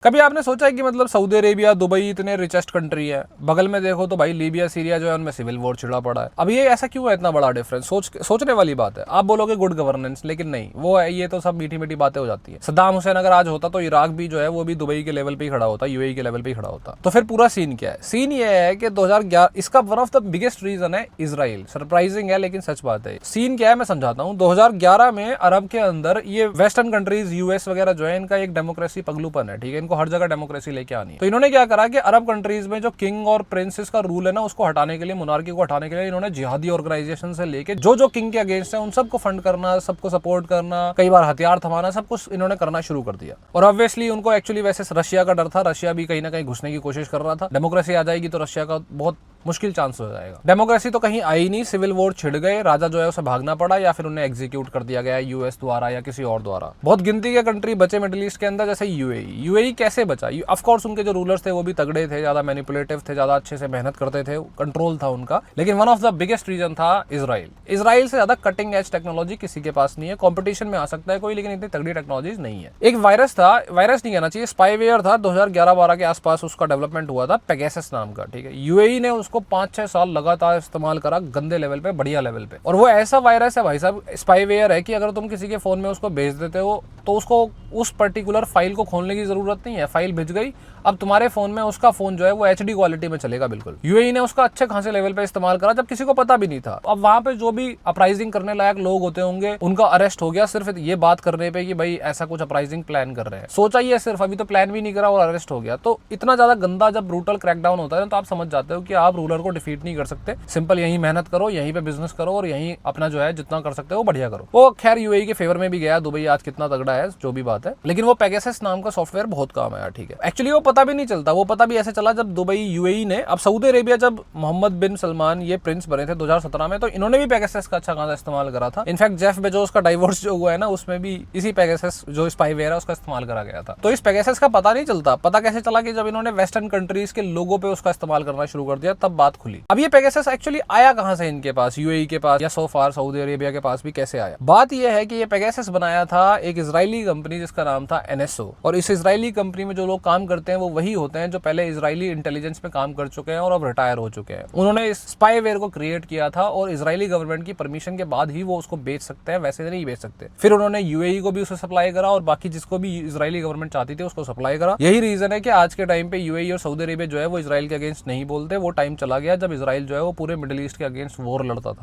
कभी आपने सोचा है कि मतलब सऊदी अरेबिया, दुबई इतने रिचेस्ट कंट्री है, बगल में देखो तो भाई लीबिया, सीरिया जो है उनमें सिविल वॉर छिड़ा पड़ा है। अब ये ऐसा क्यों है, इतना बड़ा डिफरेंस? सोचने वाली बात है। आप बोलोगे गुड गवर्नेंस, लेकिन नहीं, वो है, ये तो सब मीठी मीठी बातें हो जाती है। सद्दाम हुसैन अगर आज होता तो इराक भी जो है वो भी दुबई के लेवल पे ही खड़ा होता, यूएई के लेवल पे ही खड़ा होता। तो फिर पूरा सीन क्या है? सीन ये है कि 2011 इसका one of the biggest reason है इजराइल। सरप्राइजिंग है लेकिन सच बात है। सीन क्या है मैं समझाता हूँ। 2011 में अरब के अंदर ये वेस्टर्न कंट्रीज, यूएस वगैरह जो है, इनका एक डेमोक्रेसी पगलूपन है, ठीक है, इनको हर जगह डेमोक्रेसी लेके आनी है। तो इन्होंने क्या करा कि अरब कंट्रीज में जो किंग और प्रिंसेस का रूल है ना, उसको हटाने के लिए, मोनार्की को हटाने के लिए इन्होंने जिहादी ऑर्गेनाइजेशन से लेके जो किंग के अगेंस्ट है उन सबको फंड करना, सबको सपोर्ट करना, कई बार हथियार थमाना, सब कुछ इन्होंने करना शुरू कर दिया। और ऑब्वियसली उनको एक्चुअली वैसे रशिया का डर था, रशिया भी कहीं ना कहीं घुसने की कोशिश कर रहा था। डेमोक्रेसी आ जाएगी तो रशिया का बहुत मुश्किल चांस हो जाएगा। डेमोक्रेसी तो कहीं आई नहीं, सिविल वॉर छिड़ गए, राजा जो है उसे भागना पड़ा या फिर उन्हें एग्जीक्यूट कर दिया गया यूएस द्वारा या किसी और द्वारा। बहुत गिनती के कंट्री बचे मिडिल ईस्ट के अंदर, जैसे यूएई कैसे बचा? ऑफ कोर्स उनके जो रूलर्स थे वो भी तगड़े थे, ज्यादा मैनिपुलेटिव थे, ज्यादा अच्छे से मेहनत करते थे, कंट्रोल था उनका। लेकिन one of the biggest reason था इजराइल से ज्यादा कटिंग एज टेक्नोलॉजी किसी के पास नहीं है। कॉम्पिटिशन में आ सकता है कोई, लेकिन इतनी तगड़ी टेक्नोलॉजी नहीं है। एक वायरस था, वायरस नहीं कहना चाहिए, स्पाईवेयर था, 2011-12 के आसपास उसका डेवलपमेंट हुआ था, पेगासस नाम का, ठीक है। यूएई ने उसको 5-6 साल लगातार इस्तेमाल करा, गंदे लेवल पे, बढ़िया लेवल पे। और वो ऐसा वायरस है भाई साहब, स्पाईवेयर है, कि अगर तुम किसी के फोन में उसको भेज देते हो तो उसको उस पर्टिकुलर फाइल को खोलने की जरूरत नहीं है। फाइल भेज गई, अब तुम्हारे फोन में उसका फोन जो है वो एचडी क्वालिटी में चलेगा बिल्कुल। यूएई ने उसका अच्छे खासे लेवल पे इस्तेमाल करा जब किसी को पता भी नहीं था। अब वहां पे जो भी अपराइजिंग करने लायक लोग होते होंगे उनका अरेस्ट हो गया, सिर्फ ये बात करने पे कि भाई ऐसा कुछ अपराइजिंग प्लान कर रहे हैं। सोचा ही है सिर्फ, अभी तो प्लान भी नहीं करा और अरेस्ट हो गया। तो इतना ज्यादा गंदा जब ब्रूटल क्रैकडाउन होता है तो आप समझ जाते हो कि आप रूलर को डिफीट नहीं कर सकते। सिंपल यही मेहनत करो, यहीं पे बिजनेस करो और यहीं अपना जो है जितना कर सकते हो बढ़िया करो। वो खैर यूएई के फेवर में भी गया, दुबई आज कितना तगड़ा है जो भी बात है, लेकिन वो पेगासस नाम का सॉफ्टवेयर बहुत काम आया, ठीक है। एक्चुअली वो पता भी नहीं चलता, वो पता भी ऐसे चला जब दुबई, यूएई ने, अब सऊदी अरेबिया, जब मोहम्मद बिन सलमान ये प्रिंस बने थे 2017 में, तो इन्होंने भी पेगासस का अच्छा खासा इस्तेमाल करा था। इनफैक्ट जेफ बेजोस का डाइवोर्स जो हुआ है ना, उसमें भी इसी पेगासस जो स्पाईवेयर है उसका इस्तेमाल करा गया था। तो इस पेगासस का पता नहीं चलता। पता कैसे चला? कि जब इन्होंने वेस्टर्न कंट्रीज के लोगों पे उसका इस्तेमाल करना शुरू कर दिया, तब बात खुली। अब ये पेगासस एक्चुअली आया कहां से इनके पास, यूएई के पास या सो फार सऊदी अरेबिया के पास भी कैसे आया? बात यह है कि ये पेगासस बनाया था एक इजरायली कंपनी जिसका नाम था एनएसओ। और इस इजरायली कंपनी में जो लोग काम करते हैं वो वही होते हैं जो पहले इजरायली इंटेलिजेंस में काम कर चुके हैं और अब रिटायर हो चुके हैं। उन्होंने इस स्पाईवेयर को क्रिएट किया था और इजरायली गवर्नमेंट की परमिशन के बाद ही वो उसको बेच सकते हैं, वैसे नहीं बेच सकते। फिर उन्होंने यूएई को भी उसे सप्लाई करा और बाकी जिसको भी इजरायली गवर्नमेंट चाहती थी उसको सप्लाई करा। यही रीजन है कि आज के टाइम पे यूएई और सऊदी अरेबिया जो है वो इजराइल के अगेंस्ट नहीं बोलते। वो टाइम चला गया जब इजराइल जो है वो पूरे मिडिल ईस्ट के अगेंस्ट वॉर लड़ता था।